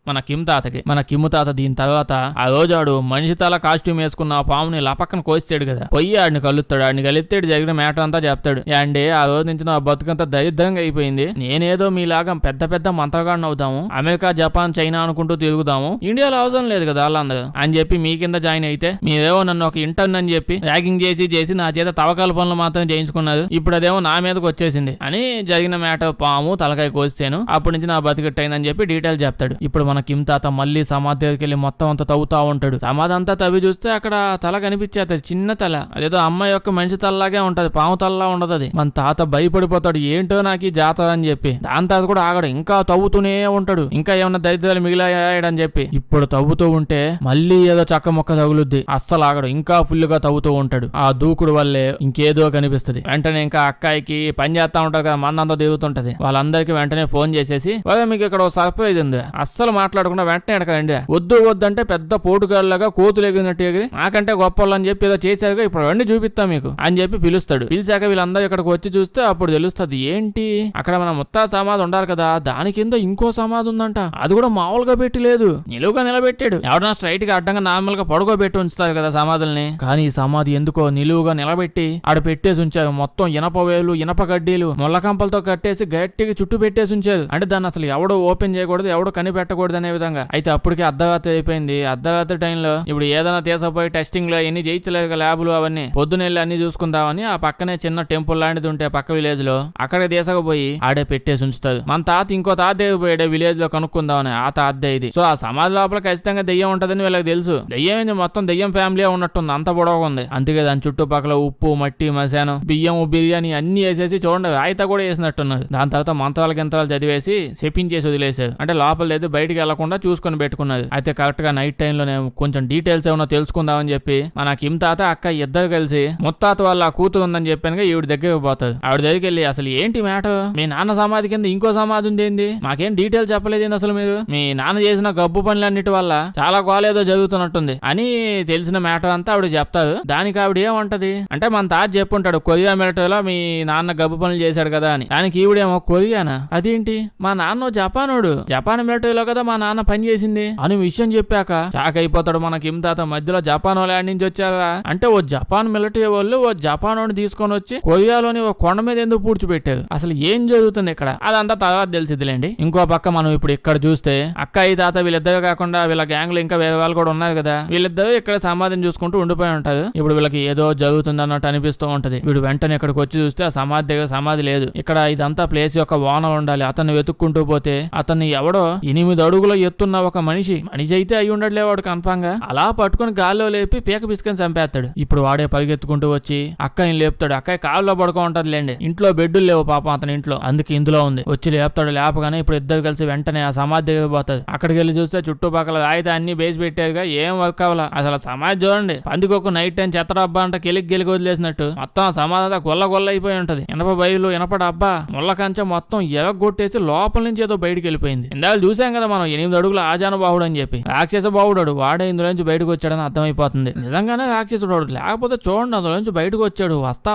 మన కిమ్ తాతకి. మన కిమ్ తాత దీని తర్వాత ఆ రోజు ఆడు మనిషి తల కాస్ట్యూమ్ వేసుకున్న పాముని లపక్కన కోస్తాడు కదా, పొయ్యి ఆడిని కలుస్తాడు. ఆడిని కలిస్తాడు, జరిగిన మ్యాటర్ అంతా చెప్తాడు. అండి ఆ రోజు నుంచి నా బతుకంతా దరిద్రంగా అయిపోయింది, నేనేదో మీలాగా పెద్ద మంత్రగాడిని అవుతాము, అమెరికా జపాన్ చైనా అనుకుంటూ తిరుగుదాము, ఇండియాలో అవసరం లేదు కదా వాళ్ళందరూ అని చెప్పి మీ కింద జాయిన్ అయితే, మీరేవో నన్ను ఒక ఇంటర్న్ అని చెప్పి ర్యాగింగ్ చేసి నా చేత నాకేదో తవ్వకాల పనులు మాత్రం చేయించుకున్నారు, ఇప్పుడు అదేమో నా మీదకి వచ్చేసింది అని జరిగిన మ్యాటర్ పాము తలకాయ కోసాను, అప్పటి నుంచి నా బతికిట్టయిందని చెప్పి డీటెయిల్ చెప్తాడు. ఇప్పుడు మన కిమ్ తాత మళ్ళీ సమాధి దగ్గరికి వెళ్ళి మొత్తం అంతా తవ్వుతా ఉంటాడు. సమాధి అంతా తవ్వి చూస్తే అక్కడ తల కనిపించేది, చిన్న తల, అదేదో అమ్మాయి యొక్క మనిషి తలలాగే ఉంటది, పాము తలలా ఉండదు. అది మన తాత భయపడిపోతాడు, ఏంటో నాకు ఈ జాతర అని చెప్పి. దాని తర్వాత కూడా ఆగడు, ఇంకా తవ్వుతూనే ఉంటాడు, ఇంకా ఏమన్నా దరిద్రాలు మిగిలాయని చెప్పి. ఇప్పుడు తవ్వుతూ ఉంటే మళ్ళీ ఏదో చక్క మొక్క తగులుద్ది, అస్సలు ఆగడు, ఇంకా ఫుల్ గా తవ్వుతూ ఉంటాడు. ఆ దూకుడు వల్లే ఇంకేదో కనిపిస్తుంది. వెంటనే ఇంకా అక్కాయికి పని చేస్తా ఉంటారు కదా, మందంతా దిగుతుంటది, వాళ్ళందరికీ వెంటనే ఫోన్ చేసేసి మీకు ఇక్కడ సర్ప్రైజ్ ఉంది, అస్సలు మాట్లాడకుండా వెంటనే ఎడకండి, వద్దు వద్దంటే పెద్ద పోటుగాళ్ళగా కోతులు ఎగినట్టు ఎగిరి నాకంటే గొప్ప అని చెప్పి ఏదో చేశాక ఇప్పుడు అవన్నీ చూపిస్తాం మీకు అని చెప్పి పిలుస్తాడు. పిలిచాక వీళ్ళందరూ ఇక్కడికి వచ్చి చూస్తే అప్పుడు తెలుస్తుంది ఏంటి అక్కడ మన ముత్తాత సమాధి ఉండాలి కదా, దాని కింద ఇంకో సమాధి ఉందంట. అది కూడా మామూలుగా పెట్టి లేదు, నిలువుగా నిలబెట్టాడు. ఎవడన్నా స్ట్రైట్ గా అడ్డంగా నార్మల్ గా పడుకోబెట్టి ఉంచుతారు కదా సమాధుల్ని, కానీ ఈ సమాధి ఎందుకో నిలువుగా నిలబెట్టి ఆడ పెట్టేసి ఉంచారు. మొత్తం ఇనప వేలు, ఇనప గడ్డీలు, ముళ్ళకంపలతో కట్టేసి గట్టిగా చుట్టూ పెట్టేసి ఉంచారు. అంటే దాన్ని అసలు ఎవడో ఓపెన్ చేయకూడదు, ఎవడో కనిపెట్టకూడదు అనే విధంగా. అయితే అప్పటికే అర్ధరాత్రి అయిపోయింది. అర్ధరాత్రి టైంలో ఇప్పుడు ఏదైనా తీసపోయి టెస్టింగ్ లో ఎన్ని చేయించలేదు ల్యాబులు అవన్నీ, పొద్దునెళ్ళి అన్ని చూసుకుందామని ఆ పక్కనే చిన్న టెంపుల్ లాంటిది ఉంటే పక్క విలేజ్ లో అక్కడికి తీసకపోయి ఆడే పెట్టేసి ఉంచుతారు. మన తాత ఇంకో తాత పోయాడే విలేజ్ లో కనుక్కుందామని, ఆ తాత ఇది. సో ఆ సమాధి లోపల ఖచ్చితంగా దెయ్యం ఉంటదని వీళ్ళకి తెలుసు. దెయ్యం ఏంది, మొత్తం దెయ్యం ఫ్యామిలీ ఉన్నట్టుంది, అంత పొడవుగా ఉంది. అందుకే దాని చుట్టుపక్కల ఉప్పు, మట్టి, మశానం, బియ్యం, బిర్యానీ అన్ని వేసేసి చూడండి రాయిత కూడా వేసినట్టున్నది. దాని తర్వాత మంత్రాలు గింత్రాలు చదివేసి చెప్పించేసి వదిలేసారు. అంటే లోపల లేదు బయటికి వెళ్లకుండా చూసుకొని పెట్టుకున్నది. అయితే కరెక్ట్ గా నైట్ టైం లో నేను కొంచెం డీటెయిల్స్ ఏమన్నా తెలుసుకుందామని చెప్పి మన కిమ్ తాత అక్క ఇద్దరు కలిసి ముత్తాత వాళ్ళ కూతురు ఉందని చెప్పాను ఈవిడ దగ్గరికి పోతారు. ఆవిడ దగ్గరికి వెళ్ళి అసలు ఏంటి మ్యాటర్, మీ నాన్న సమాధి కింద ఇంకో సమాధి ఉంది ఏంది, మాకేం డీటెయిల్స్ చెప్పలేదు అసలు మీరు, మీ నాన్న చేసిన గబ్బు పనులన్నిటి వల్ల చాలా గోలేదో జరుగుతున్నట్టుంది అని తెలిసిన మ్యాటర్ అంతా ఆవిడ చెప్తారు. దానికి ఆవిడ ఏమంటది అంటే మన తాత చెప్పుంటాడు కొరియా మిలిటరీలో మీ నాన్న గబ్బు పనులు చేశాడు కదా అని. దానికి ఈవిడేమో కొరియానా, అదేంటి మా నాన్న జపానోడు, జపాన్ మిలిటరీలో కదా మా నాన్న పని చేసింది అని విషయం చెప్పాక షాక్ అయిపోతాడు మన కిమ్ తాత. మధ్యలో జపాన్ వాళ్ళు ఆడి నుంచి వచ్చారా అంటే ఓ జపాన్ మిలిటరీ వాళ్ళు ఓ జపానోని తీసుకొని వచ్చి కొరియాలోని ఓ కొండ మీద ఎందుకు పూడ్చిపెట్టారు, అసలు ఏం జరుగుతుంది ఇక్కడ, అదంతా తర్వాత తెలిసిద్దిలేండి. ఇంకో పక్క మనం ఇప్పుడు ఇక్కడ చూస్తే అక్కాయి తాత వీళ్ళిద్దరు కాకుండా వీళ్ళ గ్యాంగ్ లో ఇంకా వేరే వాళ్ళు కూడా ఉన్నారు కదా, వీళ్ళిద్దరు ఇక్కడ సమాధిని చూసుకుంటూ ఉండిపోయి ఉంటారు. ఇప్పుడు వీళ్ళకి ఏదో జరుగుతుంది అన్నట్టు అనిపిస్తూ ఉంటది. వీడు వెంటనే ఇక్కడికి వచ్చి చూస్తే ఆ సమాధి దగ్గర సమాధి లేదు. ఇక్కడ ఇదంతా ప్లేస్ యొక్క ఓనర్ ఉండాలి. అతన్ని వెతుక్కుంటూ పోతే అతన్ని ఎవడో 8 అడుగుల ఎత్తున్న ఒక మనిషి అయితే అయి ఉండట్లే వాడు కన్ఫామ్ గా, అలా పట్టుకుని గాల్లో లేపి పీక పిసుకొని చంపేస్తాడు. ఇప్పుడు వాడే పరిగెత్తుకుంటూ వచ్చి అక్కని లేపుతాడు. అక్కయ్య కాళ్ళలో పడుకో ఉంటది లేండి, ఇంట్లో బెడ్డులు లేవు పాపం అతని ఇంట్లో, అందుకే ఇందులో ఉంది. వచ్చి లేపుతాడు. లేపగానే ఇప్పుడు ఇద్దరు కలిసి వెంటనే ఆ సమాధి దగ్గర పోతారు. అక్కడికి వెళ్ళి చూస్తే చుట్టుపక్కల అయితే అన్ని బేసి పెట్టారుగా, ఏం వర్క్ అవ్వాలా. అసలు సమాధి చూడండి, పందికొక నైట్ టైం చెత్త డబ్బా అంటే గెలికి వదిలేసినట్టు మొత్తం సమాధి గొల్ల అయిపోయి ఉంటది. ఇనప బయలు, ఇనప డబ్బా, ముళ్ళ కంచె మొత్తం ఎరగొట్టేసి లోపల నుంచి ఏదో బయటకు వెళ్ళిపోయింది. ఇందాక చూసాం కదా మనం 8 అడుగుల ఆజాన బాహుడు అని చెప్పి, రాక్షస బాహుడు వాడే ఇందులో నుంచి బయటకు వచ్చాడని అర్థమైపోతుంది. నిజంగానే రాక్షసుడు, లేకపోతే చూడండి అందులో నుంచి బయటకు వచ్చాడు. వస్తా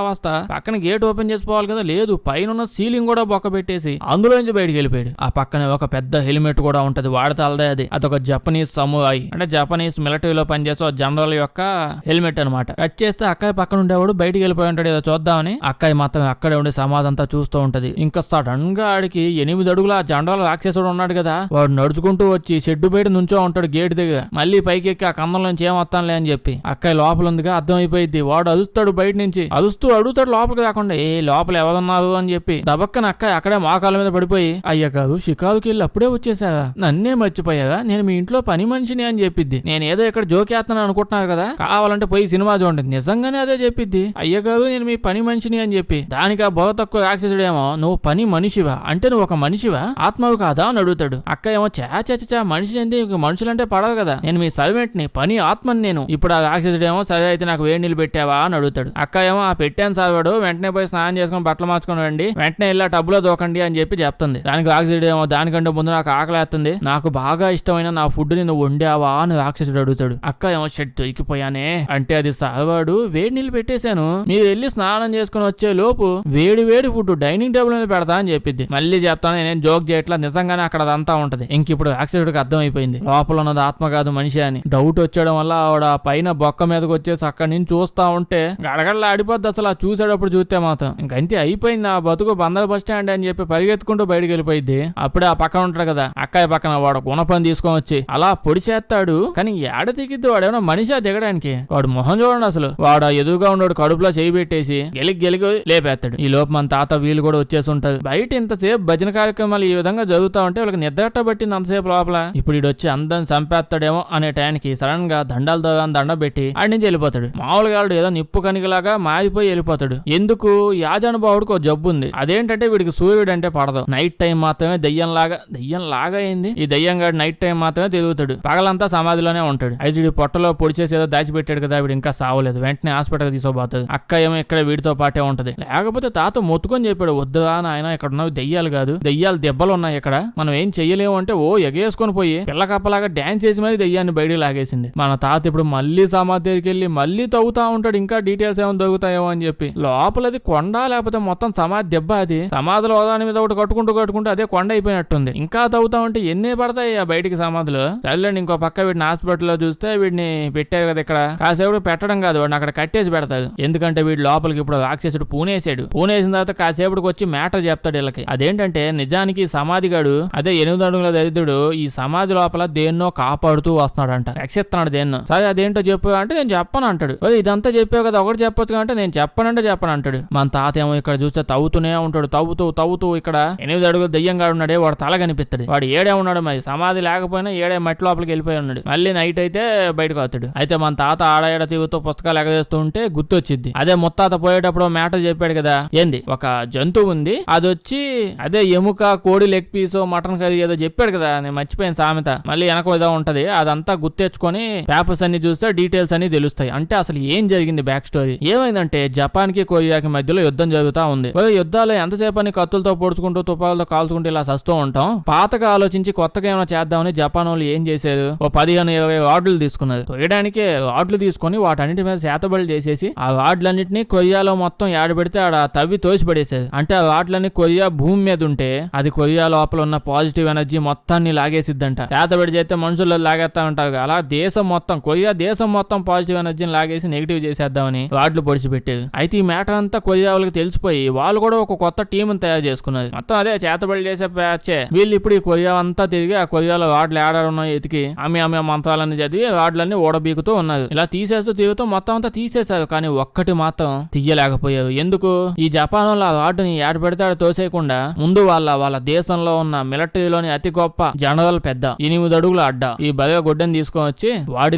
పక్కన గేట్ ఓపెన్ చేసుకోవాలి కదా, లేదు పైన సీలింగ్ కూడా బొక్క పెట్టేసి అందులో నుంచి బయటకు వెళ్ళిపోయాడు. ఆ పక్కనే ఒక పెద్ద హెల్మెట్ కూడా ఉంటది, వాడతాలదే అది. అదొక జపనీస్ సమురాయి అంటే జపనీస్ మిలిటరీలో పనిచేసే జనరల్ యొక్క హెల్మెట్ అనమాట. కట్ చేస్తే అక్కాయి పక్కన ఉండేవాడు బయటికి వెళ్ళిపోయి ఉంటాడు ఏదో చూద్దామని. అక్కాయి మాత్రం అక్కడే ఉండి సమాధంతా చూస్తూ ఉంటది. ఇంకా సడన్ గా ఆడికి 8 అడుగుల జనరల్ రాక్షసుడు ఉన్నాడు కదా, వాడు నడుచుకుంటూ వచ్చి షెడ్డు బయట నుంచో ఉంటాడు గేట్ దగ్గర. మళ్ళీ పైకి ఎక్కి ఆ కందం నుంచి ఏమొస్తానులే అని చెప్పి అక్కాయి లోపల ఉందిగా అర్థమైపోయింది. వాడు అదుస్తాడు బయట నుంచి, అదుస్తూ అడుగుతాడు లోపలికి రాకుండా ఏ లోపల ఎవరున్నారు అని చెప్పి. దబక్కన అక్కాయి అక్కడే మోకాళ్ళ మీద పడిపోయి అయ్య కాదు షికారుకి వెళ్ళి అప్పుడే వచ్చేసారా, నన్నే మర్చిపోయారా, నేను మీ ఇంట్లో పని మనిషిని అని చెప్పిద్ది. నేను ఏదో ఇక్కడ జోకేస్తున్నాను అనుకుంటున్నారు కదా, కావాలంటే పోయి సినిమా చూడండి, నిజంగానే అదే చెప్పిద్ది. అయ్య కాదు నేను మీ పని మనిషిని అని చెప్పి. దానికి ఆ బొర తక్కువ రాక్షసుడేమో నువ్వు పని మనిషివా అంటే నువ్వు ఒక మనిషివా, ఆత్మవి కాదా అని అడుగుతాడు. అక్క ఏమో చా మనిషి అంటే మనుషులంటే పడదు కదా, నేను మీ సర్వెంట్ ని, పని ఆత్మని నేను. ఇప్పుడు ఆ రాక్షసుడేమో సరే అయితే నాకు వేడి నీళ్ళు పెట్టావా అని అడుగుతాడు. అక్క ఏమో ఆ పెట్టాను సార్వాడు, వెంటనే పోయి స్నానం చేసుకుని బట్టలు మార్చుకుని రండి, వెంటనే ఇలా టబ్బులో దూకండి అని చెప్పి చెప్తుంది. దానికి రాక్షసుడేమో దానికంటే ముందు నాకు ఆకలేస్తుంది, నాకు బాగా ఇష్టమైన నా ఫుడ్ ని నువ్వు వండావా అని రాక్షసుడు అడుగుతాడు. అక్క ఏమో షెడ్ దొరికిపోయానే అంటే అది సార్వాడు వేడి నీళ్ళు పెట్టేశాను, మీరు వెళ్ళి స్నానం చేసుకుని వచ్చే లోపు వేడి ఫుడ్ డైనింగ్ టేబుల్ మీద పెడతా అని చెప్పిద్ది. మళ్ళీ చెప్తాను నేను జోక్ చేయట్లా, నిజంగానే అక్కడ అదంతా ఉంటది. ఇంక ఇప్పుడు రాక్షసుడికి అర్థం అయిపోయింది లోపల ఉన్నది ఆత్మ కాదు మనిషి అని. డౌట్ వచ్చేయడం వల్ల ఆవిడ పైన బొక్క మీదకి వచ్చేసి అక్కడి నుంచి చూస్తా ఉంటే గడగడలా ఆడిపోద్ది అసలు. ఆ చూసేటప్పుడు చూస్తే మాత్రం ఇంకంతే అయిపోయింది ఆ బతుకు, బందర్ బస్ స్టాండ్ అని చెప్పి పరిగెత్తుకుంటూ బయటకు వెళ్ళిపోయింది. అప్పుడే ఆ పక్కన ఉంటాడు కదా అక్కయ్య పక్కన వాడు గుణపని తీసుకొని వచ్చి అలా పొడి చేస్తాడు. కానీ ఏడ దిగిద్ది వాడు, ఏమన్నా మనిషి దిగడానికి. వాడు మొహం చూడండి అసలు, వాడు ఎదురుగా ఉన్నాడు కడుపులో చేయి పెట్టేసి గెలిగి లేపేస్తాడు. ఈ లోపు మన తాత వీళ్ళు కూడా వచ్చేసి ఉంటారు. బయట ఇంతసేపు భజన కార్యక్రమాలు ఈ విధంగా జరుగుతా ఉంటే వాళ్ళకి నిద్రట పట్టింది అంతసేపు లోపల. ఇప్పుడు ఈడు వచ్చి అందరిని చంపేస్తాడేమో అనే టైంకి సడన్ గా దండాలతో దండ పెట్టి ఆడి నుంచి వెళ్ళిపోతాడు. మామూలుగా ఏదో నిప్పు కనికలాగా మారిపోయి వెళ్ళిపోతాడు. ఎందుకు? యాజానుభావుడికి ఒక జబ్బు ఉంది. అదేంటంటే వీడికి సూర్యుడు అంటే పడదు. నైట్ టైం మాత్రమే దయ్యంలాగా అయింది. ఈ దయ్యంగాడు నైట్ టైం మాత్రమే తిరుగుతాడు. పగలంతా సమాధిలోనే ఉంటాడు. అయితే వీడి పొట్టలో పొడిచేసి ఏదో దాచిపెట్టాడు కదా, వీడు ఇంకా సావలేదు. వెంటనే హాస్పిటల్ తీసుకోబోతుంది. అక్క ఏమో ఇక్కడ వీడితో పాటే ఉంటది. లేకపోతే తాత మొత్తుకొని చెప్పాడు, వద్దురా నాయన, ఇక్కడ ఉన్నవి దెయ్యాలు కాదు, దెయ్యాలు దెబ్బలు ఉన్నాయి, ఇక్కడ మనం ఏం చెయ్యలేము అంటే ఓ ఎగేసుకొని పోయి పిల్లకప్పలాగా డాన్స్ చేసి మరి దెయ్యాన్ని బయటికి లాగేసింది. మన తాత ఇప్పుడు మళ్ళీ సమాధి దగ్గరికి వెళ్ళి మళ్ళీ తవ్వుతా ఉంటాడు. ఇంకా డీటెయిల్స్ ఏమైనా దొరుకుతాయేమో అని చెప్పి. లోపలది కొండ లేకపోతే మొత్తం సమాధి దెబ్బ. అది సమాధులు ఓదాని మీద ఒకటి కట్టుకుంటూ అదే కొండ అయిపోయినట్టుంది. ఇంకా తవ్వుతా ఉంటే ఎన్ని పడతాయి ఆ బయటికి సమాధులు. చల్లండి. ఇంకో పక్క వీడిని హాస్పిటల్లో చూస్తే వీడిని పెట్టారు కదా ఇక్కడ, కాసేపు పెట్టడం కాదు, వాడిని అక్కడ కట్టేసి పెడతాడు. ఎందుకంటే వీడి లోపలికి ఇప్పుడు రాక్షసుడు పూనేసాడు. పూనేసిన తర్వాత కాసేపటికి వచ్చి మ్యాటర్ చెప్తాడు వీళ్ళకి. అదేంటంటే నిజానికి సమాధిగాడు అదే 8 అడుగుల దరిద్రుడు ఈ సమాధి లోపల దేన్నో కాపాడుతూ వస్తున్నాడంట, రక్షిస్తున్నాడు దేన్నో. సరే అదేంటో చెప్పు అంటే నేను చెప్పను అంటాడు. ఇదంతా చెప్పావు కదా, ఒకటి చెప్పొచ్చు అంటే నేను చెప్పనంటే చెప్పను అంటాడు. మన తాత ఏమో ఇక్కడ చూస్తే తవ్వుతూనే ఉంటాడు. తవ్వుతూ ఇక్కడ 8 అడుగుల దెయ్యంగా ఉన్నాడే, వాడు తల కనిపిస్తాడు. వాడు ఏడే ఉన్నాడు, మరి సమాధి లేకపోయినా ఏడే మట్టి లోపలికి వెళ్ళిపోయి ఉన్నాడు. మళ్ళీ నైట్ అయితే బయటకు వస్తాడు. అయితే మన తాత ఆడ తిరుగుతూ పుస్తకాలు ఎగవేస్తూ ఉంటే గుర్తొచ్చింది. అదే ముత్తాత పోయేటప్పుడు మ్యాటర్ చెప్పాడు కదా, ఏంది ఒక జంతువు ఉంది, అది వచ్చి అదే ఎముక, కోడి లెగ్ పీస్, మటన్ కర్రీ ఏదో చెప్పాడు కదా, నేను మర్చిపోయాను సామెత. మళ్ళీ వెనక ఏదో ఉంటది, అదంతా గుర్తెచ్చుకొని పేపర్స్ అన్ని చూస్తే డీటెయిల్స్ అన్ని తెలుస్తాయి. అంటే అసలు ఏం జరిగింది బ్యాక్ స్టోరీ ఏమైందంటే, జపాన్ కి కొరియాకి మధ్యలో యుద్ధం జరుగుతా ఉంది. యుద్ధాలు ఎంతసేపు అని కత్తులతో పొడుచుకుంటూ తుపాకులతో కాల్చుకుంటూ ఇలా సస్తూ ఉంటాం. పాతగా ఆలోచించి కొత్తగా ఏమైనా చేద్దామని జపాన్ వాళ్ళు ఏం చేశారు, ఓ 15-20 వార్డులు తీసుకున్నారు. తొయ్యడానికి వార్డులు తీసుకొని వాటన్నిటి మీద శాతబడులు చేసేసి ఆ వార్డులన్నింటినీ కొరియాలో మొత్తం ఏడబెడితే ఆడ తవ్వి తోసిపడేసేది. అంటే ఆ వార్డులన్నీ కొరియా భూమి మీద ఉంటే అది కొరియా లోపల ఉన్న పాజిటివ్ ఎనర్జీ మొత్తాన్ని లాగేసిద్దంట. శాతబడి చేస్తే మనుషుల్లో లాగేస్తా ఉంటారు. అలా దేశం మొత్తం, కొరియా దేశం మొత్తం పాజిటివ్ ఎనర్జీని లాగేసి నెగిటివ్ చేసేద్దామని వార్డులు పొడిచిపెట్టేది. అయితే ఈ మ్యాటర్ అంతా కొరియా వాళ్ళకి తెలిసిపోయి వాళ్ళు కూడా ఒక కొత్త టీంని తయారు చేసుకున్నది. మొత్తం అదే చేతబడి చేసే ప్యాచే. వీళ్ళు ఇప్పుడు ఈ కొరియా అంతా తిరిగి ఆ కొరియాలో వార్డులు ఏడాడున్నాయి ఎతికి ఆమె మంత్రాలన్నీ చదివి వార్డులన్నీ ఓడబీకుతూ ఉన్నారు. ఇలా తీసేస్తూ తిరుగుతూ మొత్తం అంతా తీసేశారు. కానీ ఒక్కటి మాత్రం తీయలేకపోయారు. ఎందుకు? ఈ జపాన్ వాళ్ళు ఆ వార్డుని ఏడబెడితే తోసేయకుండా ముందు వాళ్ళ దేశంలో ఉన్న మిలిటరీలోని అతి గొప్ప జనరల్ పెద్ద 8 అడుగుల అడ్డ ఈ బలగ గుడ్డని తీసుకొని వచ్చి వాడి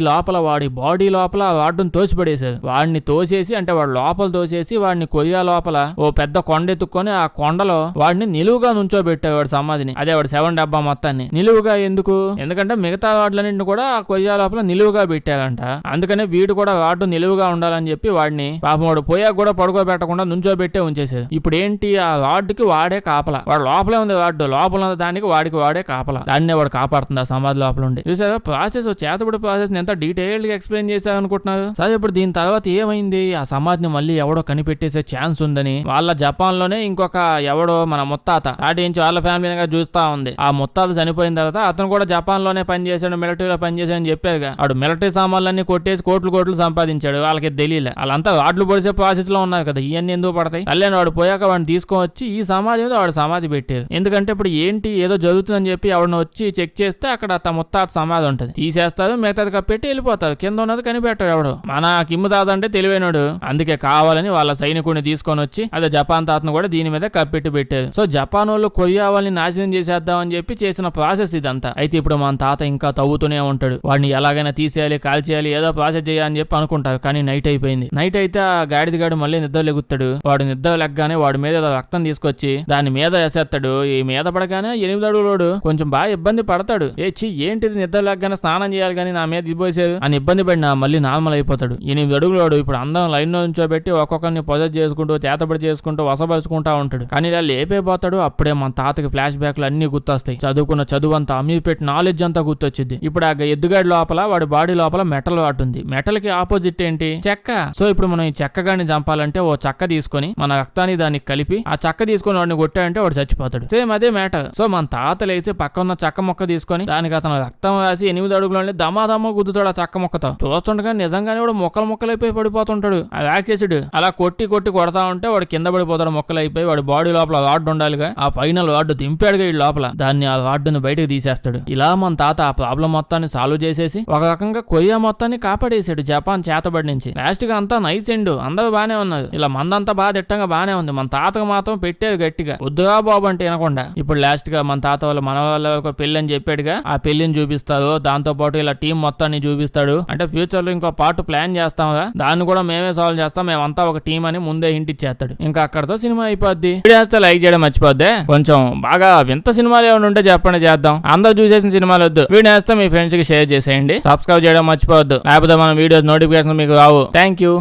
బాడీ లోపల ఆ వార్డుని తోసిపడేశారు. వాడిని తోసేసి, అంటే వాడు లోపల తోసేసి వాడిని కొరియా లోపల ఓ పెద్ద కొండ ఎత్తుక్కొని ఆ కొండలో వాడిని నిలువుగా నుంచోబెట్టాడు. వాడి సమాధిని, అదే వాడు 7 డబ్బా మొత్తాన్ని నిలువుగా. ఎందుకంటే మిగతా వార్డులన్నింటిని కూడా కొరియా లోపల నిలువుగా పెట్టారంట. అందుకనే వీడు కూడా వార్డు నిలువుగా ఉండాలని చెప్పి వాడిని పాపం వాడు పోయాక కూడా పడుకోబెట్టకుండా నుంచోబెట్టే ఉంచేసేది. ఇప్పుడు ఏంటి, ఆ వార్డుకి వాడే కాపలా. వాడు లోపలే ఉంది, వార్డు లోపల ఉన్న దానికి వాడే కాపలా. దాన్నే వాడు కాపాడుతుంది ఆ సమాధి లోపల ఉండి. చూసారా ప్రాసెస్, చేతబడి ప్రాసెస్ ఎంత డీటెయిల్డ్ గా ఎక్స్ప్లెయిన్ చేశారు అనుకుంటున్నారు. సరే ఇప్పుడు దీని తర్వాత ఏమైంది, ఆ సమాధిని మళ్ళీ ఎవడో కనిపెట్టేసే ఛాన్స్ ఉందని వాళ్ళ జపాన్ లోనే ఇంకొక ఎవడో మన ముత్తాత నుంచి వాళ్ళ ఫ్యామిలీగా చూస్తా ఉంది. ఆ ముత్తాత చనిపోయిన తర్వాత అతను కూడా జపాన్ లోనే పనిచేశాడు, మిలిటరీలో పనిచేశాడని చెప్పారుగా. వాడు మిలిటరీ సామాన్లన్నీ కొట్టేసి కోట్లు సంపాదించాడు. వాళ్ళకి తెలియలే. వాళ్ళంతా వాటిలు పొడిచే ప్రాసెస్ లో ఉన్నారు కదా, ఇవన్నీ ఎందుకు పడతాయి. అల్లేని వాడు పోయాక వాడిని తీసుకొచ్చి ఈ సమాధి మీద వాడు సమాధి పెట్టారు. ఎందుకంటే ఇప్పుడు ఏంటి ఏదో జరుగుతుందని చెప్పి ఎవరిని వచ్చి చెక్ చేస్తే అక్కడ తమ ముత్తాత సమాధి ఉంటది. తీసేస్తారు, మిగతాది కప్పెట్టి వెళ్ళిపోతారు. కింద ఉన్నది కనిపెట్టాడు ఎవడు. మన కిమ్ము తాత అంటే తెలివైనడు. అందుకే కావాలని వాళ్ళ సైనికుడిని తీసుకొని వచ్చి అదే జపాన్ తాతను కూడా దీని మీద కప్పెట్టి పెట్టారు. సో జపాన్ వాళ్ళు కొరియా వాళ్ళని నాశనం చేసేద్దామని చెప్పి చేసిన ప్రాసెస్ ఇదంతా. అయితే ఇప్పుడు మన తాత ఇంకా తవ్వుతూనే ఉంటాడు. వాడిని ఎలాగైనా తీసేయాలి, కాల్చేయాలి, ఏదో ప్రాసెస్ చేయాలని చెప్పి అనుకుంటారు. కానీ నైట్ అయిపోయింది. నైట్ అయితే ఆ గాడిదగాడు మళ్ళీ నిద్ర లెగుతాడు. వాడు నిద్ర లెగ్గానే వాడి మీద రక్తం తీసుకొచ్చి దాని మీద వేసేస్తాడు. ఈ మీద పడగానే 8 అడుగులోడు కొంచెం బాగా ఇబ్బంది పడతాడు. ఏంటిది నిద్ర లెగ్గానే స్నానం చేయాలి కానీ నా మీద ఇవ్వసేది అని ఇబ్బంది పడినా మళ్ళీ నార్మల్ అయిపోతాడు. 8 అడుగులోడు ఇప్పుడు అందరం లైన్ లో నుంచోబెట్టి ఒక్కొక్కరిని పొజెస్ చేసుకుంటూ చేతబడి చేసుకుంటూ వసపరుచుకుంటా ఉంటాడు. కానీ ఇలా లేపైపోతాడు. అప్పుడే మన తాతకి ఫ్లాష్ బ్యాక్లు అన్ని గుర్తొస్తాయి. చదువుకున్న చదువు అంతా అమీర్ పెట్టి నాలెడ్జ్ అంతా గుర్తొచ్చింది. ఇప్పుడు ఆ ఎద్దుగాడి లోపల వాడి బాడీ లోపల మెటల్ వాటుంది. మెటల్ కి ఆపోజిట్ ఏంటి, చెక్క. సో ఇప్పుడు మనం ఈ చెక్క గాని చంపాలంటే ఓ చెక్క తీసుకొని మన రక్తాన్ని దానికి కలిపి ఆ చెక్క తీసుకొని వాడిని కొట్టాడంటే వాడు చచ్చిపోతాడు. సేమ్ అదే మ్యాటర్. సో మన తాత లేచి పక్క ఉన్న చెక్క మొక్క తీసుకొని దానికి అతను రక్తం రాసి 8 అడుగులు దమాదమ్మ గుద్దుతాడు ఆ చెక్క మొక్కతో. చూస్తుండగా నిజంగానే వాడు మొక్కలైపోయి పడిపోతుంటాడు. ఆ యాక్సిడ్ అలా కొట్టి కొడతా ఉంటే వాడు కింద పడిపోతాడు. మొక్కలైపోయి వాడి బాడీ లోపల వార్డు ఉండాలిగా. ఆ ఫైనల్ వార్డు దింపాడుగా ఈ లోపల. దాన్ని ఆ వార్డుని బయటకు తీసేస్తాడు. ఇలా మన తాత ఆ ప్రాబ్లం మొత్తాన్ని సాల్వ్ చేసేసి ఒక రకంగా కొరియా మొత్తాన్ని కాపాడేశాడు జపాన్ చేతబడి నుంచి. లాస్ట్ గా అంతా అంతా నైస్ ఎండు, అందరూ బానే ఉన్నారు. ఇలా మందంతా బాగా దిట్టంగా బానే ఉంది. మన తాతకు మాత్రం పెట్టేది గట్టిగా వద్దుగా బాబు అంటే వినకుండా. ఇప్పుడు లాస్ట్ గా మన తాత వాళ్ళ మన వాళ్ళ ఒక పెళ్లి అని చెప్పాడుగా, ఆ పెళ్లిని చూపిస్తారు. దాంతో పాటు ఇలా టీం మొత్తాన్ని చూపిస్తాడు. అంటే ఫ్యూచర్ లో ఇంకో పార్ట్ ప్లాన్ చేస్తాంగా, దాన్ని కూడా మేమే సాల్వ్ చేస్తాం, మేమంతా ఒక టీం అని ముందే హింట్ ఇచ్చేస్తాడు. ఇంకా అక్కడతో సినిమా అయిపోద్ది. వీడియో లైక్ చేయడం మర్చిపోద్ది. కొంచెం బాగా వింత సినిమాలు ఏమైనా ఉంటే చెప్పండి, చేద్దాం. అందరూ చూసేసిన సినిమాలు వద్దు. వీడియో మీ ఫ్రెండ్స్ కి షేర్ చేసేయండి. సబ్స్క్రైబ్ చేయడం మర్చిపోవద్దు, లేకపోతే మన వీడియోస్ నోటిఫికేషన్ మీకు రావు. Thank you.